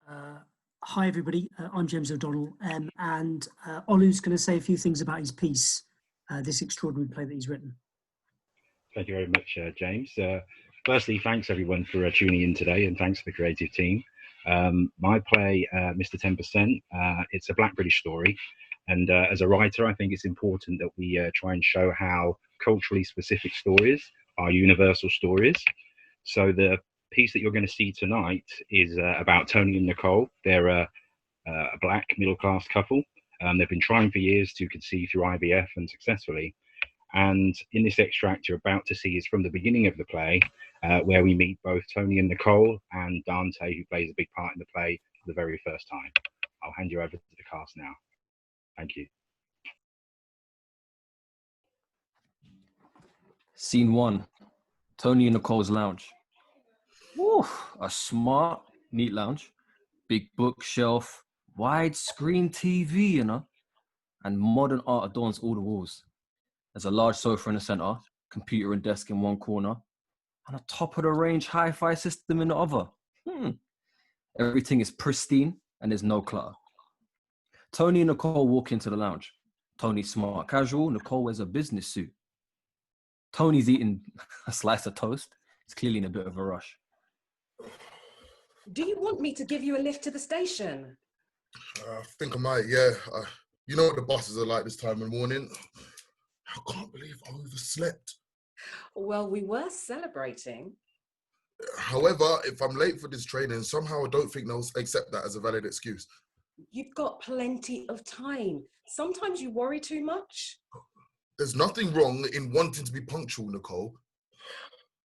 Uh, Hi, everybody. I'm James O'Donnell, and Olu's going to say a few things about his piece, this extraordinary play that he's written. Thank you very much, James. Firstly, thanks everyone for tuning in today, and thanks to the creative team. My play, Mr. 10%, it's a Black British story, and as a writer, I think it's important that we try and show how culturally specific stories are universal stories. So the piece that you're going to see tonight is about Tony and Nicole. They're a Black middle-class couple. They've been trying for years to conceive through IVF and successfully. And in this extract you're about to see is from the beginning of the play, where we meet both Tony and Nicole and Dante, who plays a big part in the play for the very first time. I'll hand you over to the cast now. Thank you. Scene 1, Tony and Nicole's lounge. Woo, a smart, neat lounge. Big bookshelf, widescreen TV, you know, and modern art adorns all the walls. There's a large sofa in the center, computer and desk in one corner, and a top-of-the-range hi-fi system in the other. Everything is pristine and there's no clutter. Tony and Nicole walk into the lounge. Tony's smart casual, Nicole wears a business suit. Tony's eating a slice of toast. He's clearly in a bit of a rush. Do you want me to give you a lift to the station? I think I might, yeah. You know what the buses are like this time in the morning. I can't believe I overslept. Well, we were celebrating. However, if I'm late for this training, somehow I don't think they'll accept that as a valid excuse. You've got plenty of time. Sometimes you worry too much. There's nothing wrong in wanting to be punctual, Nicole.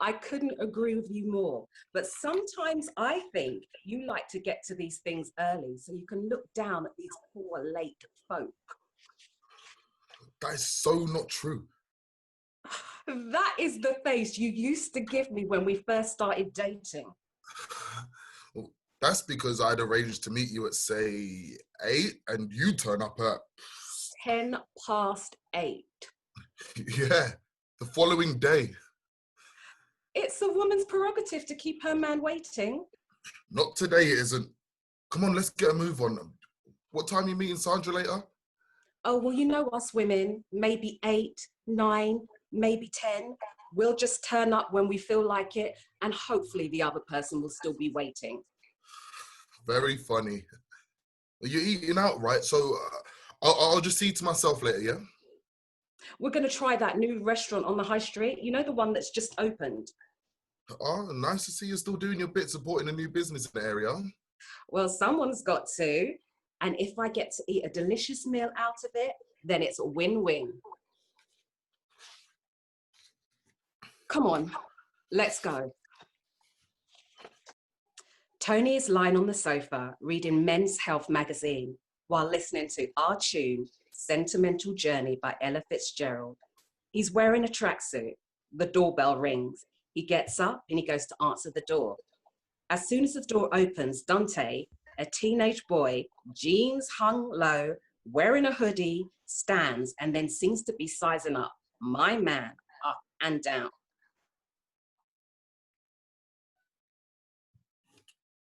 I couldn't agree with you more. But sometimes I think you like to get to these things early so you can look down at these poor late folk. That is so not true. That is the face you used to give me when we first started dating. Well, that's because I'd arranged to meet you at, say, 8, and you turn up at... 8:10. Yeah, the following day. It's a woman's prerogative to keep her man waiting. Not today, it isn't. Come on, let's get a move on. What time are you meeting Sandra later? Oh, well, you know us women, maybe 8, 9, maybe 10. We'll just turn up when we feel like it, and hopefully the other person will still be waiting. Very funny. You're eating out, right? So I'll just see you to myself later, yeah? We're going to try that new restaurant on the high street. You know, the one that's just opened. Oh, nice to see you still doing your bit supporting a new business in the area. Well, someone's got to. And if I get to eat a delicious meal out of it, then it's a win-win. Come on, let's go. Tony is lying on the sofa reading Men's Health magazine while listening to our tune, Sentimental Journey by Ella Fitzgerald. He's wearing a tracksuit. The doorbell rings. He gets up and he goes to answer the door. As soon as the door opens, Dante, a teenage boy, jeans hung low, wearing a hoodie, stands and then seems to be sizing up my man up and down.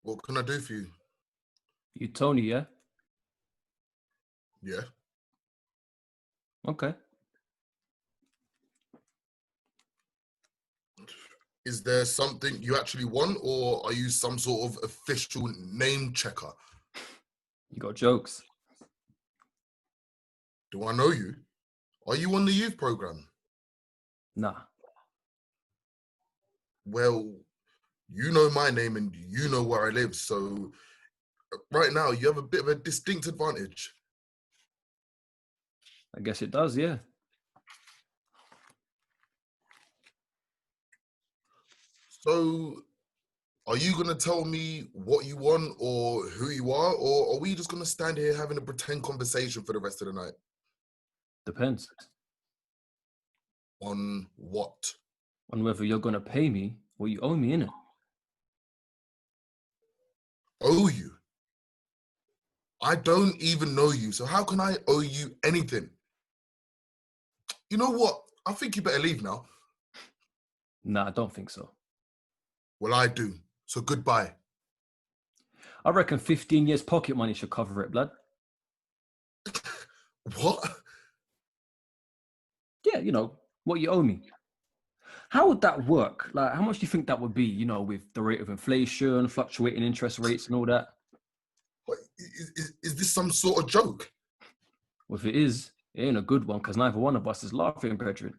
What can I do for you? You Tony, yeah? Yeah. Okay. Is there something you actually want, or are you some sort of official name checker? You got jokes. Do I know you? Are you on the youth program? Nah. Well, you know my name and you know where I live, so right now you have a bit of a distinct advantage. I guess it does, yeah. So, are you going to tell me what you want or who you are, or are we just going to stand here having a pretend conversation for the rest of the night? Depends. On what? On whether you're going to pay me or you owe me, innit? Owe you? I don't even know you, so how can I owe you anything? You know what? I think you better leave now. Nah, I don't think so. Well, I do. So goodbye. I reckon 15 years pocket money should cover it, blood. What? Yeah, you know, what you owe me. How would that work? Like, how much do you think that would be, you know, with the rate of inflation, fluctuating interest rates and all that? What, is this some sort of joke? Well, if it is, it ain't a good one because neither one of us is laughing, brethren.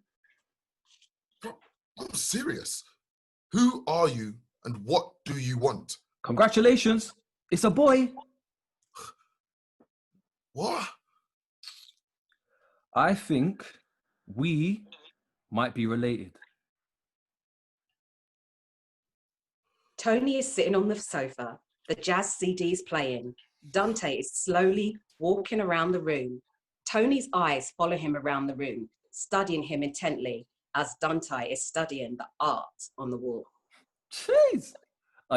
Bro, I'm serious. Who are you and what do you want? Congratulations. It's a boy. What? I think we might be related. Tony is sitting on the sofa, the jazz CD's playing. Dante is slowly walking around the room. Tony's eyes follow him around the room, studying him intently as Dante is studying the art on the wall. Jeez.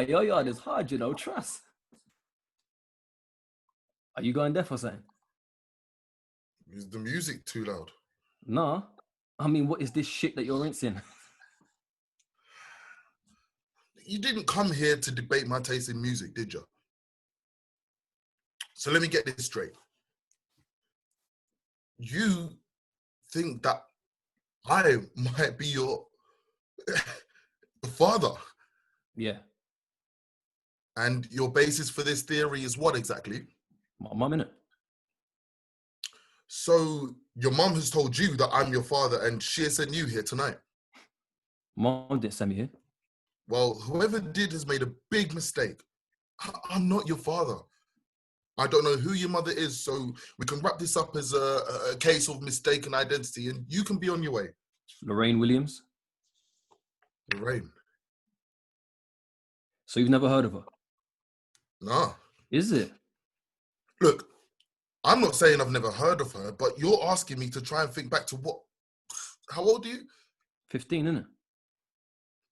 Your yard is hard, you know, trust. Are you going deaf or something? Is the music too loud? Nah. I mean, what is this shit that you're rinsing? You didn't come here to debate my taste in music, did you? So let me get this straight. You think that I might be your father? Yeah. And your basis for this theory is what exactly? My mum, innit? So your mum has told you that I'm your father and she has sent you here tonight. Mom didn't send me here. Well, whoever did has made a big mistake. I'm not your father. I don't know who your mother is, so we can wrap this up as a case of mistaken identity and you can be on your way. Lorraine Williams. Lorraine? So you've never heard of her? Nah. Is it? Look, I'm not saying I've never heard of her, but you're asking me to try and think back to what? How old are you? 15, innit?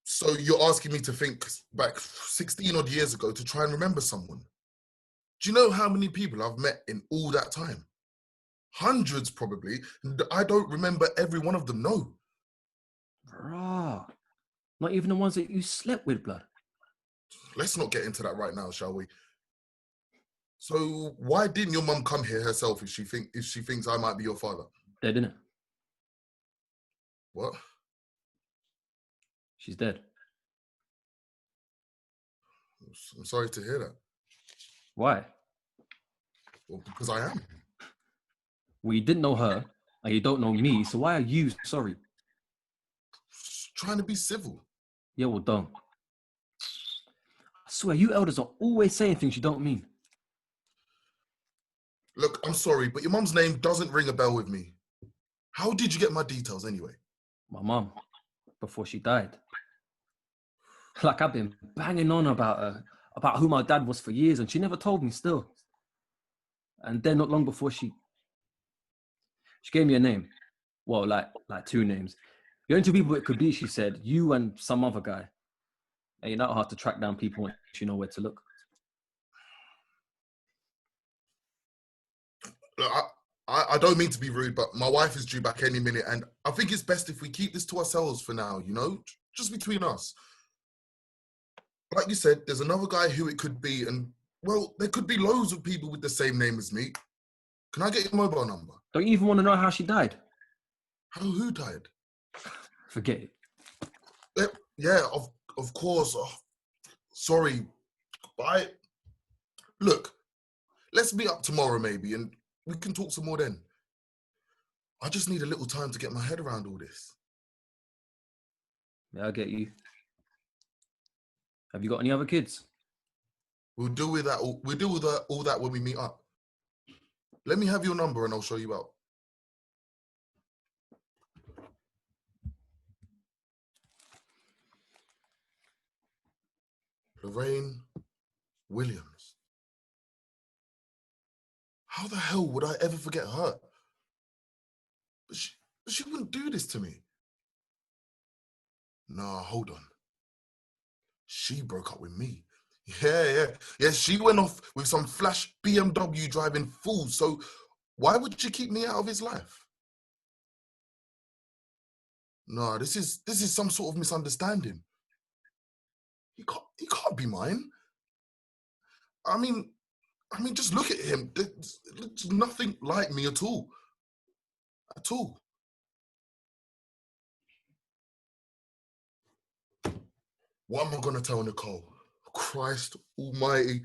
So you're asking me to think back 16 odd years ago to try and remember someone. Do you know how many people I've met in all that time? Hundreds, probably. I don't remember every one of them, no. Bruh. Not even the ones that you slept with, blood. Let's not get into that right now, shall we? So why didn't your mum come here herself if she thinks I might be your father? Dead, innit? What? She's dead. I'm sorry to hear that. Why? Well, because I am. Well, you didn't know her, and you don't know me, so why are you sorry? Just trying to be civil. Yeah, well, don't. I swear, you elders are always saying things you don't mean. Look, I'm sorry, but your mum's name doesn't ring a bell with me. How did you get my details anyway? My mum, before she died. Like, I've been banging on about her, about who my dad was for years, and she never told me still. And then not long before she gave me a name. Well, like two names. The only two people it could be, she said, you and some other guy. Ain't that hard to track down people once you know where to look. Look, I don't mean to be rude, but my wife is due back any minute, and I think it's best if we keep this to ourselves for now, you know? Just between us. Like you said, there's another guy who it could be, and, well, there could be loads of people with the same name as me. Can I get your mobile number? Don't you even want to know how she died? Who died? Forget it. Yeah, of course. Oh, sorry. Look, let's meet up tomorrow maybe, and we can talk some more then. I just need a little time to get my head around all this. Yeah, I get you. Have you got any other kids? We'll deal with that. We'll deal with all that when we meet up. Let me have your number and I'll show you out. Lorraine Williams. How the hell would I ever forget her? But she wouldn't do this to me. Nah, hold on. She broke up with me. Yeah, she went off with some flash BMW driving fool. So why would she keep me out of his life? No, this is some sort of misunderstanding. He can't be mine. I mean, just look at him. It's nothing like me at all. At all. What am I going to tell Nicole? Christ almighty.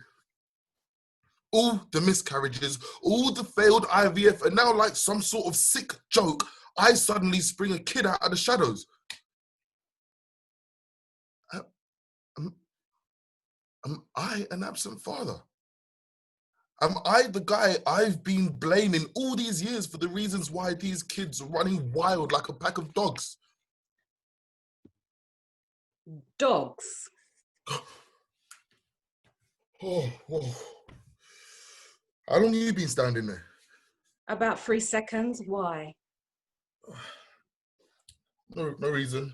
All the miscarriages, all the failed IVF, and now like some sort of sick joke, I suddenly spring a kid out of the shadows. Am I an absent father? Am I the guy I've been blaming all these years for the reasons why these kids are running wild like a pack of dogs? Dogs. Oh. How long have you been standing there? About 3 seconds. Why? No reason.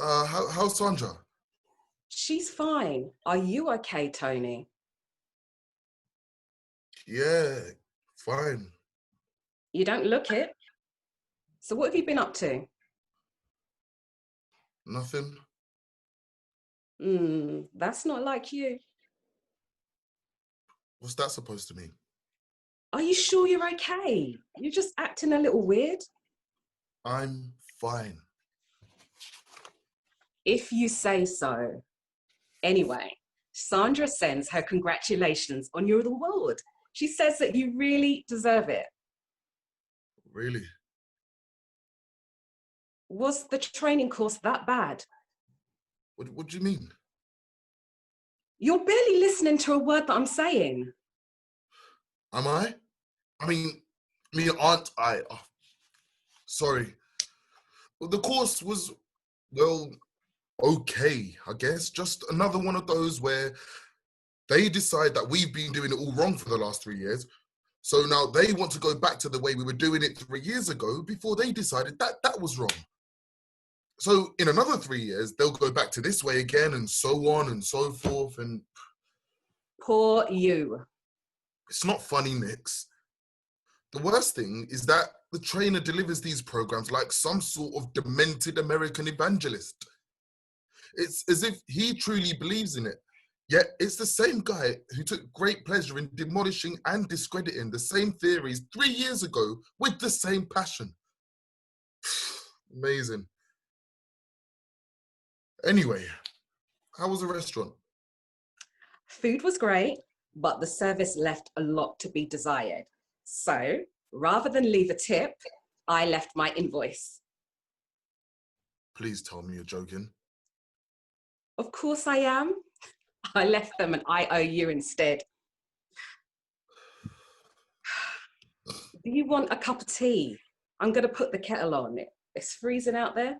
How's Sandra? She's fine. Are you okay, Tony? Yeah, fine. You don't look it. So what have you been up to? Nothing. That's not like you. What's that supposed to mean? Are you sure you're okay? You're just acting a little weird. I'm fine. If you say so. Anyway, Sandra sends her congratulations on your award. She says that you really deserve it. Really? Was the training course that bad? What do you mean? You're barely listening to a word that I'm saying. Am I? I mean, aren't I? Oh, sorry. Well, the course was, well, okay, I guess. Just another one of those where they decide that we've been doing it all wrong for the last 3 years. So now they want to go back to the way we were doing it 3 years ago before they decided that that was wrong. So in another 3 years, they'll go back to this way again and so on and so forth. And Poor you. it's not funny, Nix. The worst thing is that the trainer delivers these programs like some sort of demented American evangelist. It's as if he truly believes in it. Yet it's the same guy who took great pleasure in demolishing and discrediting the same theories 3 years ago with the same passion. Amazing. Anyway, how was the restaurant? Food was great, but the service left a lot to be desired. So rather than leave a tip, I left my invoice. Please tell me you're joking. Of course I am. I left them an IOU instead. Do you want a cup of tea? I'm going to put the kettle on. It's freezing out there.